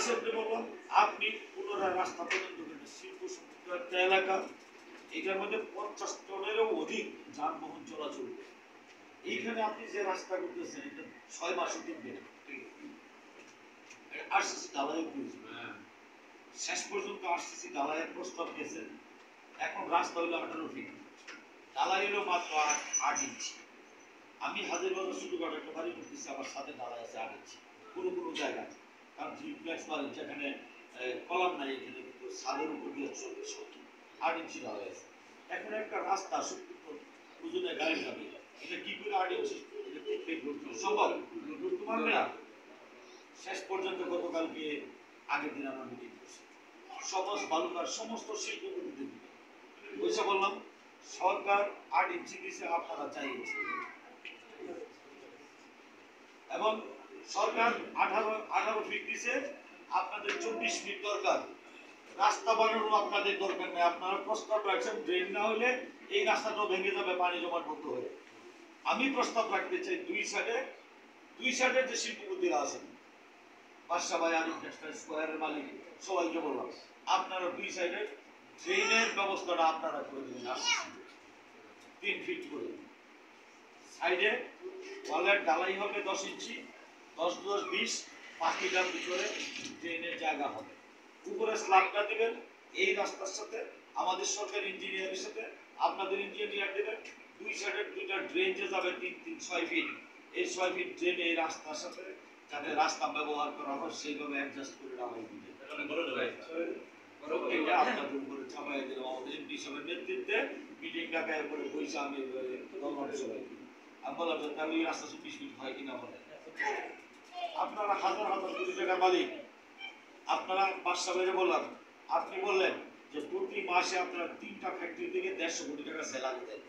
Recently বললাম আপনি পুনরায় রাস্তা পর্যন্ত শিল্প সমৃদ্ধ একটা এলাকা, এটার মধ্যে 50 টনেরও অধিক যানবাহন চলাচল করে। এইখানে আপনি যে রাস্তা করতেছেন এটা 6 মাসও টিকবে না। আরসিসি ঢালাইয়ের প্রয়োজন, শেষ পর্যন্ত আরসিসি ঢালাইয়ের প্রস্তাব গেছে। এখন রাস্তা হলো 18 ফিট, ঢালাই হলো মাত্র 8 ইঞ্চি। আমি হাজিরবাজার ছোটখাটো একটা বাড়ি করতেছি, আমার সাথে ঢালাই আছে 8 ইঞ্চি কোনো কোনো জায়গায়, কারণ ট্রিপ্লেক্স বাড়ি যেখানে কলাম নাই এখানে কিন্তু ছাদের উপর দিয়ে চলবে 8 ইঞ্চি ঢালাই আছে। এখন একটা রাস্তা 70 ওজনে গাড়ি যাবে, এটা কি করে 8 ইঞ্চি সম্ভব? করতে পারবে না। শেষ পর্যন্ত গতকালকে আগের দিন আমরা মিটিং করছি, সমাজ বালুকার সমস্ত শিল্পপতি বসে বললাম সরকার 8 ইঞ্চি দিয়েছে, আপনারা 4 ইঞ্চি, এবং সরকার 18 ফিট দিছে, আপনাদের 24 ফিট দরকার। রাস্তা বানানোর আপনাদের দরকার নেই, আপনারা প্রস্তাব রাখছেন ড্রেন না হলে এই রাস্তাটা ভেঙে যাবে পানি জমাট বন্ধ হয়ে। আমি প্রস্তাব রাখতে চাই দুই সাইডে যে শিল্পপতিরা আছেন, বাদশা ভাই, আরিফ টেক্সটাইল স্কয়ারের মালিক, সবাইকে বললাম আপনারা দুই সাইডে ড্রেনের ব্যবস্থাটা আপনারা করে দেবেন 3 ফিট করে। সাইডে ওয়ালের ঢালাই হবে 10 ইঞ্চি, 10 10 20, 5 মিটার ভিতরে ড্রেনের জায়গা হবে। উপরে স্ল্যাবটা দিবেন এই রাস্তার সাথে, আমাদের সরকারি ইঞ্জিনিয়ারের সাথে আপনাদের ইঞ্জিনিয়ার দেবেন। দুই সাইডে দুইটা ড্রেন যে যাবে 6 ফিট, এই 6 ফিট ড্রেন এই রাস্তার সাথে যাতে রাস্তা ব্যবহার করা হয় সেইভাবে অ্যাডজাস্ট করে রাখা হবে। আপনাদের উপরে চাপাই দিলাম, আমাদের এমপি সাহেবের নেতৃত্বে মিটিং ডাকায় করে পয়সা আমি বললাম যে তাহলে এই রাস্তা 24 ফিট হয় কিনা বলে। আপনারা হাজার হাজার কোটি টাকার মালিক, আপনারা বাদশা ভাইরে বললাম, আপনি বললেন যে প্রতি মাসে আপনারা 3টা ফ্যাক্টরি থেকে 150 কোটি টাকা স্যালারি দেন।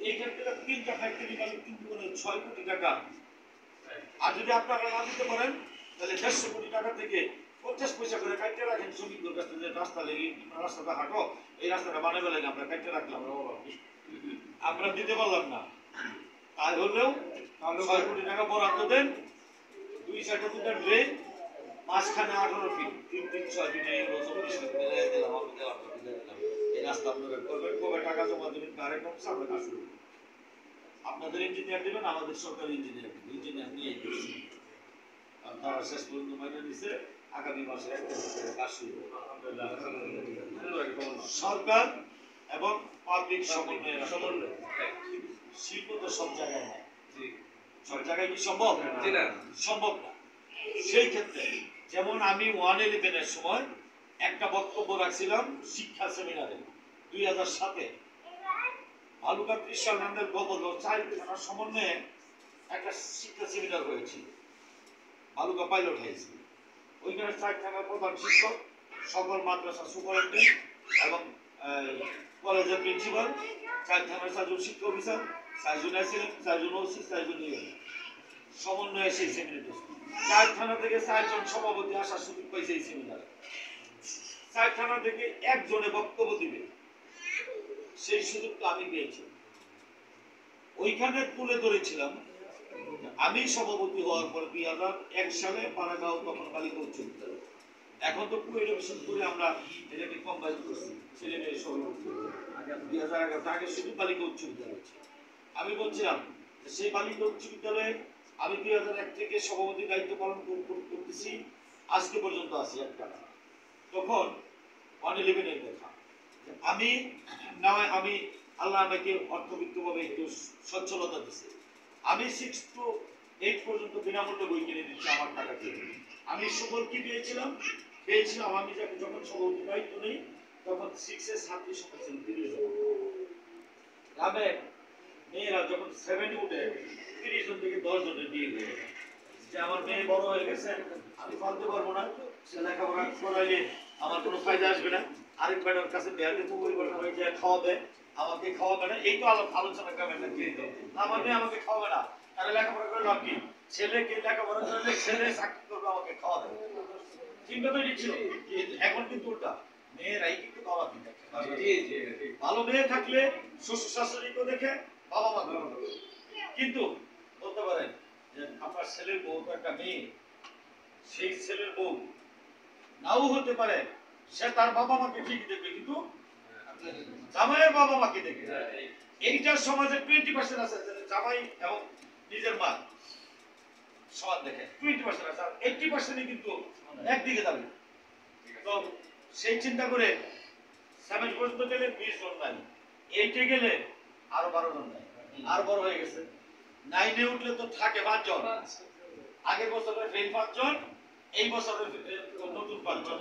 এই ক্ষেত্রে 3টা ফ্যাক্টরি মালিক কিন্তু 6 কোটি টাকা। আর যদি আপনারা না দিতে পারেন তাহলে 150 কোটি টাকা থেকে 50 পয়সা করে কাটতে রাখেন শ্রমিকদের কাছ থেকে, রাস্তা লেগে রাস্তাটা হাঁটো, এই রাস্তাটা বানাবে লাগে আমরা কাটতে রাখলাম, আমরা দিতে পারলাম না। তাই হলেও 6 কোটি টাকা বরাদ্দ দেন, দুই সাইডে দুটা ড্রেন, মাঝখানে 18 ফিট, 3 3 6 ফিট, এই 24 ফিট মিলিয়ে দিলাম, আমি দিলাম এই রাস্তা আপনারা করবেন। কবে টাকা জমা দেবেন কারে কম আমরা কাজ করব, আপনাদের ইঞ্জিনিয়ার দেবেন, আমাদের সরকারি ইঞ্জিনিয়ার নিয়ে গেছি, আর তারা শেষ পর্যন্ত মাইনে দিচ্ছে। আগামী মাসে কাজ শুরু সরকার এবং পাবলিক সমন্বয়। শিল্প তো সব জায়গায় নেই, সব জায়গায় কি সম্ভব? সম্ভব না। সেই ক্ষেত্রে যেমন আমি 111-এর সময় একটা বক্তব্য রাখছিলাম শিক্ষা সেমিনারে 2007-এ, ভালুকা কৃষ্ণানন্দের গোবর্ধন 4 থানার সমন্বয়ে একটা শিক্ষা সেমিনার হয়েছিল ভালুকা পাইলট হয়েছে। ওইখানে 4 থানার প্রধান শিক্ষক, সকল মাদ্রাসা সুপারিনটেন্ডেন্ট এবং কলেজের প্রিন্সিপাল, 4 থানার 4 জন শিক্ষা অফিসার, 4 জন ছিলেন, 4 জন ওসি, 4 জন সমন্বয়ে সেই সেমিনারে। 4 থানা থেকে 4 জন সভাপতি আসার সুযোগ পাইছে এই সেমিনারে। 4 থানা থেকে একজনে বক্তব্য দিবে, সেই সুযোগটা আমি পেয়েছি। ওইখানে তুলে ধরেছিলাম আমি সভাপতি হওয়ার পর 2001 সালে পাড়াগাঁও তখন বালিকা উচ্চ বিদ্যালয়, এখন তো কুয়েট অফিস করে আমরা এটাকে কম্বাইন করছি, ছেলে মেয়ে সভাপতি। 2011 আগে শুধু বালিকা উচ্চ বিদ্যালয় ছিল। আমি বলছিলাম সেই বালিকা উচ্চ বিদ্যালয়ে আমি 2001 থেকে সভাপতির দায়িত্ব পালন করতেছি, আজকে পর্যন্ত আছি একটা। তখন 111-এর দেখা আমি আল্লাহ আমাকে অর্থবিত্তভাবে একটু সচ্ছলতা দিচ্ছে। আমি 6 to 8 পর্যন্ত বিনামূল্যে বই কিনে দিচ্ছি আমার টাকা দিয়ে। আমি সুফল কি পেয়েছিলাম আমি যখন সভাপতি দায়িত্ব নেই তখন 6-এর ছাত্রী সংখ্যা ছিল 30 জন। গ্রামে মেয়েরা যখন 7-এ উঠে 30 জন থেকে 10 জনের বিয়ে হয়ে যায়। যে আমার মেয়ে বড় হয়ে গেছে, আমি পালতে পারবো না, সে লেখাপড়া করাইলে আমার কোনো ফায়দা আসবে না, আরেক ম্যাডামের কাছে বিয়ার দিতে পরিবর্তন হয়ে যায়, খাওয়াবে আমাকে খাওয়াবে না, এই তো আলোচনা গ্রামের আমার মেয়ে আমাকে খাওয়াবে না, তাহলে লেখাপড়া করে লাভ কি? ছেলেকে লেখাপড়া করলে ছেলে চাকরি করবে, আমাকে খাওয়াবে। চিন্তা তো ছিল, এখন কিন্তু উল্টা, মেয়েরাই কিন্তু বাবা কি দেখে। ভালো মেয়ে থাকলে শ্বশুর শাশুড়িকেও দেখে, বাবা মা কিন্তু বলতে পারেন যে আপনার ছেলের বউ তো একটা মেয়ে, সেই ছেলের বউ নাও হতে পারে, সে তার বাবা মাকে ঠিকই দেখবে, কিন্তু জামাইয়ের বাবা মাকে দেখবে। এইটার সমাজে 20% আছে, জামাই এবং নিজের মা সমান দেখে 20% আছে, আর 80% কিন্তু একদিকে যাবে। তো সেই চিন্তা করে 7 পর্যন্ত গেলে 20 জন নাই, 8 গেলে আরো 12 জন নাই, আর বড় হয়ে গেছে। 9 উঠলে তো থাকে 5 জন, আগের বছরের ফেল 5 জন, এই বছরের নতুন 5 জন,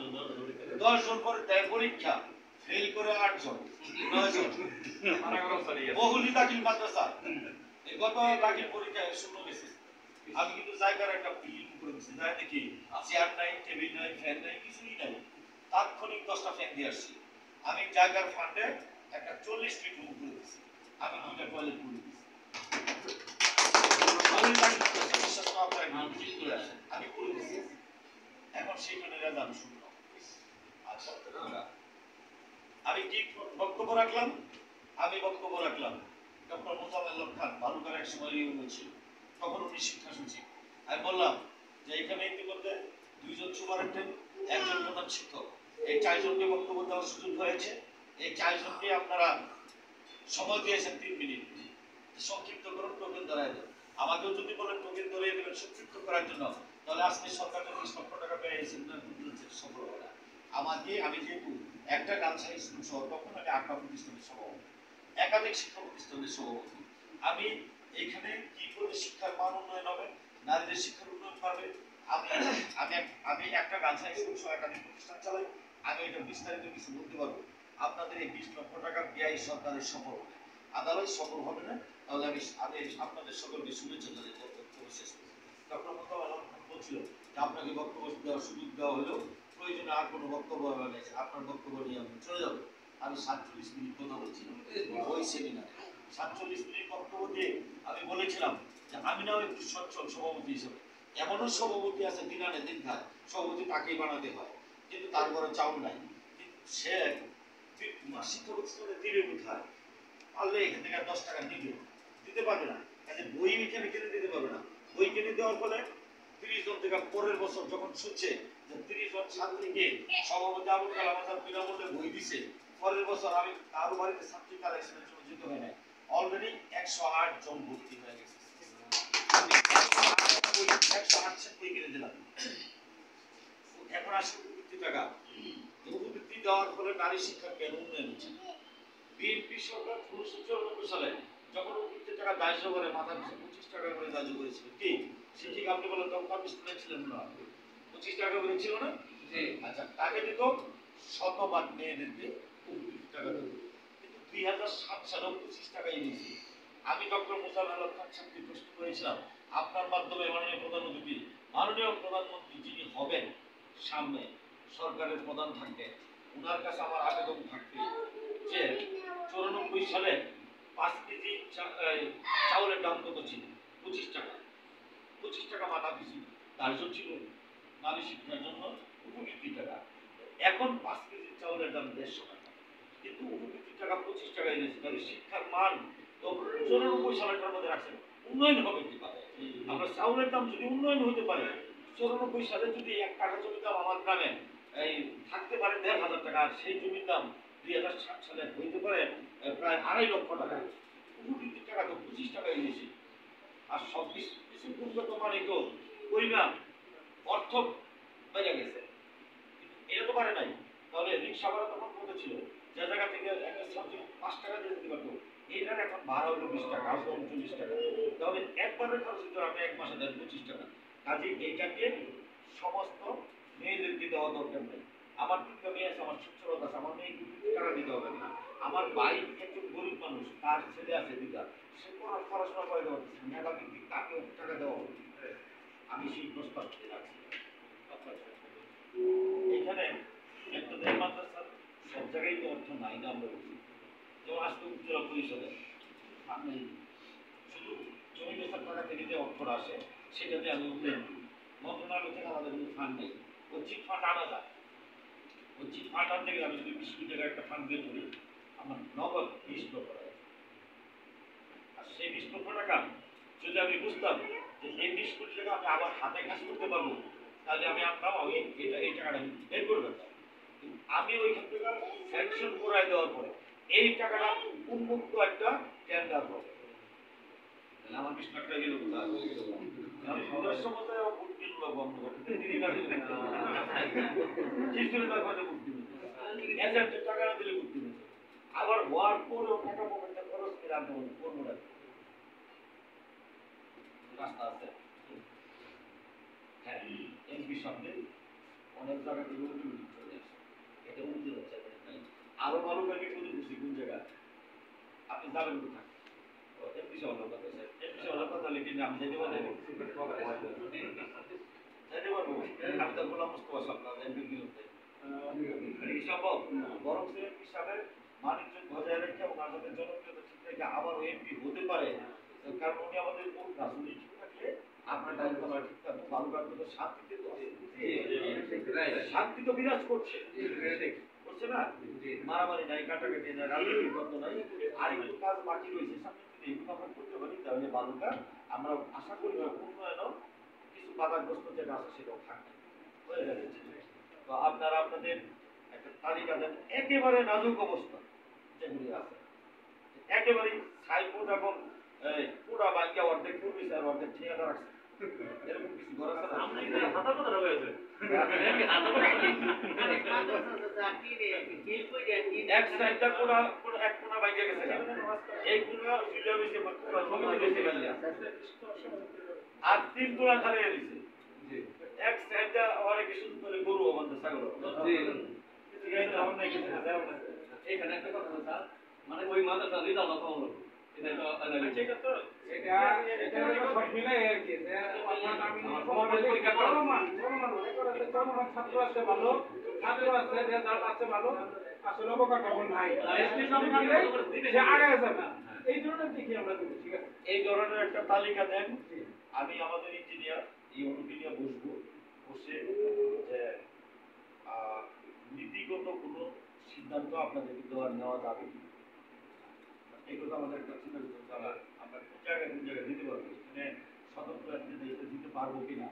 10 জন পরে দেয় পরীক্ষা, ফেল করে 8 জন, 9 জন। বহুলি দাখিল মাদ্রাসা, এই গত দাখিল পরীক্ষায় শূন্য গেছে। আমি কিন্তু জায়গার একটা বিল্ডিং করে দিচ্ছি, যাই দেখি চেয়ার নাই, টেবিল নাই, ফ্যান নাই, কিছুই নাই, তাৎক্ষণিক 10টা ফ্যান দিয়ে আসছি। আমি জায়গার ফান্ডে একটা 40 ফিট রুম করে দিচ্ছি, আমি 2টা টয়লেট করে দিচ্ছি। আমি করে দিচ্ছি, এখন সেইখানে আমি শুনলাম। আচ্ছা, আমি কি বক্তব্য রাখলাম? আমি বক্তব্য রাখলাম ডক্টর মোজাম্মেল খান বালুকার এক সময় ইউনিয়ন ছিল, তখন উনি শিক্ষা সচিব। আমি বললাম যে এখানে ইতিমধ্যে 2 জন সুপারিনটেন্ডেন্ট, 1 জন প্রধান শিক্ষক, এই 4 জনকে বক্তব্য দেওয়ার সুযোগ হয়েছে। এই 4 জনকে আপনারা সময় দিয়েছেন 3 মিনিট, সংক্ষিপ্ত করুন, টোকেন ধরায় দেন। আমাকেও যদি বলেন টোকেন ধরিয়ে দেবেন সংক্ষিপ্ত করার জন্য, তাহলে আজকে সরকার 20 লক্ষ টাকা পেয়েছেন না, সফল হবে না। আমাকে, আমি যেহেতু একটা গার্লস হাই স্কুল সহ, তখন আমি 8টা প্রতিষ্ঠানের সভাপতি, একাধিক শিক্ষা প্রতিষ্ঠানের সভাপতি। আমি এখানে কি করে শিক্ষার মান উন্নয়ন হবে, নারীদের শিক্ষার উন্নয়ন পাবে, আমি আমি আমি একটা গার্লস হাই স্কুল সহ একাধিক প্রতিষ্ঠান চালাই। আমি এটা বিস্তারিত কিছু বলতে পারবো। আপনাদের এই 20 লক্ষ টাকা ব্যয় সরকারের সফল হবে, আদালত সফল হবে না, তাহলে আমি আপনাদের সকলকে শুভেচ্ছা জানিয়ে বক্তব্য শেষ করব। ডক্টর মোতাবাল বলছিল যে আপনাকে বক্তব্য দেওয়ার সুযোগ দেওয়া হলেও প্রয়োজনে আর কোনো বক্তব্য হবে না, আপনার বক্তব্য নিয়ে আমি চলে যাব। আমি 47 মিনিট কথা বলছিলাম ওই সেমিনারে। 47 মিনিট বক্তব্য দিয়ে আমি বলেছিলাম যে আমি নাও একটু সচ্ছল সভাপতি হিসেবে। এমনও সভাপতি আছে দিন আনে দিন খায়, সভাপতি তাকেই বানাতে হয়, কিন্তু তারপরে চাউল নাই, সে শিক্ষা প্রতিষ্ঠানে দিবে কোথায়? পারলে এখান থেকে 10 টাকা নিবে, দিতে পারবে না, কাজে বই এখানে কিনে দিতে পারবে না। বই কিনে দেওয়ার ফলে 30 জন থেকে পরের বছর যখন শুনছে যে 30 জন ছাত্রীকে সভাপতি আবুল কালাম আজাদ বিনামূল্যে বই দিছে, পরের বছর আমি কারো বাড়িতে ছাত্রী কালেকশনের জন্য যেতে হয় না, অলরেডি 108 জন ভর্তি হয়ে গেছে। 108 সেট বই কিনে দিলাম। এখন আসে উপবৃত্তি টাকা। উপবৃত্তি দেওয়ার ফলে নারী শিক্ষা কেন উন্নয়ন হচ্ছে? বিএনপি সরকার 1994 সালে যখন উপবৃত্তি টাকা দায়িত্ব করে মাথা পিছু 25 টাকা করে দায়িত্ব করেছিল, কি সে ঠিক আপনি বলেন তখন আপনি শুনেছিলেন না? 25 টাকা করে ছিল না? আচ্ছা, তাকে দিত শতভাগ মেয়েদেরকে উপবৃত্তি টাকা দিত, কিন্তু 2007 সালে 25 টাকাই নিয়েছে। আমি ডক্টর মোজাম্মেল খান সাহেবকে প্রশ্ন করেছিলাম, আপনার মাধ্যমে মাননীয় প্রধানমন্ত্রী যিনি হবেন সামনে, সরকারের প্রধান থাকবে, ওনার কাছে আমার আবেদন থাকবে যে 94 সালে 5 কেজি চাউলের দাম কত ছিল? 25 টাকা। 25 টাকা মাথা পিছু ধার্য ছিল নারী শিক্ষার জন্য উপবৃত্তি টাকা। এখন 5 কেজি চাউলের দাম 150 টাকা, কিন্তু উপবৃত্তি টাকা 25 টাকায় এনেছে। তাহলে শিক্ষার মান তো 94 সালের মধ্যে রাখছেন, উন্নয়ন হবে কিভাবে? আমরা চাউলের দাম যদি উন্নয়ন হতে পারে, 94 সালে যদি 1 কাঠা জমির দাম আমার গ্রামে এই থাকতে পারে 1,500 টাকা, আর সেই জমির দাম 2007 সালে হইতে পারে প্রায় 2.5 লক্ষ টাকা, উপবৃত্তি টাকা তো 25 টাকায় এনেছে। আর সব কিছু গুণগত মানে তো পরিমাণ অর্থ বেড়ে গেছে, এটা তো পারে নাই। তাহলে রিক্সা ভাড়া তখন কত ছিল? যে জায়গা থেকে একটা ছাত্রী 5 টাকা দিয়ে দিতে পারতো, এইটার এখন ভাড়া হলো 20 টাকা, আসলে 39 টাকা। তাহলে একবারের খরচ দিতে আমি 1 মাসে দেন 25 টাকা। কাজে এইটাকে সমস্ত মেয়েদেরকে দেওয়া দরকার নেই। আমার 3টা মেয়ে আছে, আমার সচ্ছলতা আছে, আমার মেয়েকে টাকা দিতে হবে না। আমার ভাই একজন গরিব মানুষ, তার ছেলে আছে 2টা, সে পড়াশোনা করে দেওয়া হচ্ছে, মেধাবী তাকে টাকা দেওয়া হবে। আমি সেই প্রস্তাব দিয়ে রাখছি। এখানে একটা মাদ্রাসার সব জায়গায় তো অর্থ নাই না, আমরা বলছি যেমন আজকে উচ্চলা পরিষদে আমি শুধু জমি বেচার টাকা থেকে যে অর্থটা আসে সেটাতে আমি উন্নয়ন করি। মন্ত্রণালয় থেকে আমাদের কোনো ফান্ড নেই, ওই চিট ফান্ড আনা যায়। ওই চিট ফান্ড আনতে গেলে আমি যদি 20 কোটি টাকা একটা ফান্ড বের করি, আমার নগদ 20 লক্ষ টাকা। আর সেই 20 লক্ষ টাকা যদি আমি বুঝতাম যে এই 20 কোটি টাকা আমি আবার হাতে কাজ করতে পারবো, তাহলে আমি আনলাম, আমি এই টাকাটা বের করে দিতাম। আমি ওইখান থেকে স্যাংশন করাই দেওয়ার পরে এই টাকাটা উন্মুক্ত একটা টেন্ডার হবে। আমার 20 লাখ টাকা গেল কোথায়? আমি ভোটের সময় তো ভোট কিনব বন্ধ করে দিদি না দিলে কিছুদিন পরে ভোট কিনব, এজেন্টের টাকা না দিলে ভোট কিনব। আবার হওয়ার পরেও টাকা পকেটে খরচ করে আনতে হবে, করবো না। রাস্তা আছে, হ্যাঁ, এমপি সামনে অনেক জায়গা থেকে উন্নতি চলে আসে, এটা উন্নতি হচ্ছে। আরো ভালো লাগে কোন বুঝি কোন জায়গা আপনি যাবেন কোথায়? এমপি সাহেব কথা কইছে, এমপি সাহেব কথা লিখে নাম দিতে বলে যাইতে পারবো। আমি তো গোলাম মোস্তফা সাহেব এমপি কি হতে এই সম্ভব? বরং এমপি সাহেবের মানিজ্য বজায় রেখে এবং আমাদের জনপ্রিয়তা ঠিক রেখে আবার এমপি হতে পারে, কারণ উনি আমাদের মূল রাজনীতি থাকলে আপনার দায়িত্ব নয় ঠিক থাকবে। ভালো কাজ করতে শান্তিতে শান্তি তো বিরাজ করছে, করছে না? মারামারি নাই, কাটাকাটি নাই, রাজনীতি করতে নাই, আর একটু কাজ বাকি রয়েছে সামনে থেকে, এগুলো আমরা করতে পারি। তাহলে ভালোটা আমরা আশা করি উন্নয়নও কিছু বাধাগ্রস্ত যেটা আছে সেটাও থাকবে, হয়ে যাবে। তো আপনারা আপনাদের একটা তালিকা দেন একেবারে নাজুক অবস্থা যেগুলি আছে, একেবারেই সাইবোর্ড এবং পুরা বাঙ্গা অর্ধেক পূর্বী স্যার অর্ধেক ঠিকাদার আছে, এরকম কিছু ঘর আছে না? এক সাইডটা কোনা এক কোনা বাইকে গেছে, এই কোনা ফিল্ডার হইছে পুরো জমি দিতে গেলে আর তিন কোনা খালি দিছে। এক সাইডটা অনেক কিছু করে গরু আমাদের ছাগল, জি এটা আমরা কিছু দেব না। এখানে একটা কথা স্যার, মানে ওই মাথাটা রিজাল না পাওয়া এটা তো এটা তো এটা সব মিলাই আর কি যে আপনার পরীক্ষা করো চলমান ছাত্র আছে ভালো, ছাত্র আছে রেজাল্ট আছে ভালো, আসলে অবকাঠামো নাই, সে আগায় যাবে। এই ধরনের দেখি আমরা দেব, ঠিক আছে? এই ধরনের একটা তালিকা দেন, আমি আমাদের ইঞ্জিনিয়ার এই অনুমতি নিয়ে বসবো, বসে যে নীতিগত কোনো সিদ্ধান্ত আপনাদেরকে নেওয়া যাবে কি এগুলো আমাদের একটা চিন্তা করতে হবে। আমরা কোন জায়গায় দিতে পারবো, মানে স্বতন্ত্র দিতে পারবো কিনা,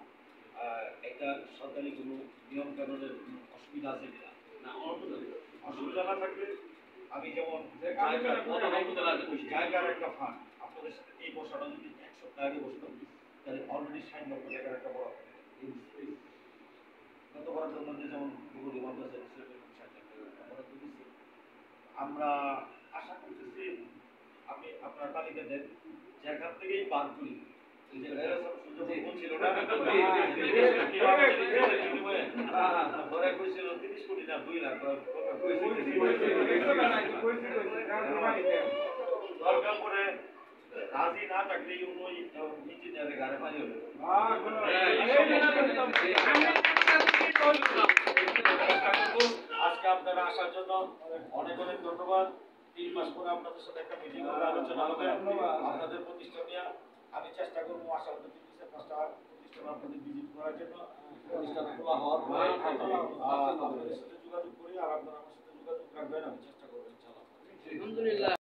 একটা সরকারি কোনো নিয়ম কানুনের অসুবিধা আছে কিনা। অসুবিধা না থাকলে আমি যেমন জায়গার একটা ফান্ড আপনাদের সাথে এই বছরটা যদি 1 সপ্তাহ আগে বসতাম তাহলে অলরেডি 60 লক্ষ টাকার একটা বড় গত বছরের মধ্যে যেমন গুগল আমরা আশা করতেছি। আমি আপনার তালিকা দেন যেখান থেকেই বার করি দরকার পরে রাজি না থাকলে ইঞ্জিনিয়ারের গাড়ি পানি হবে। আজকে আপনারা আসার জন্য অনেক অনেক ধন্যবাদ। 3 মাস পরে আপনাদের সাথে একটা মিটিং হবে, আলোচনা হবে আপনাদের প্রতিষ্ঠান নিয়ে। আমি চেষ্টা করবো আসার মধ্যে 5টা প্রতিষ্ঠান আপনাদের ভিজিট করার জন্য। প্রতিষ্ঠান খোলা হওয়ার পরে আপনাদের সাথে যোগাযোগ করি আর আপনারা আমার সাথে যোগাযোগ রাখবেন, আমি চেষ্টা করবো ইনশাআল্লাহ।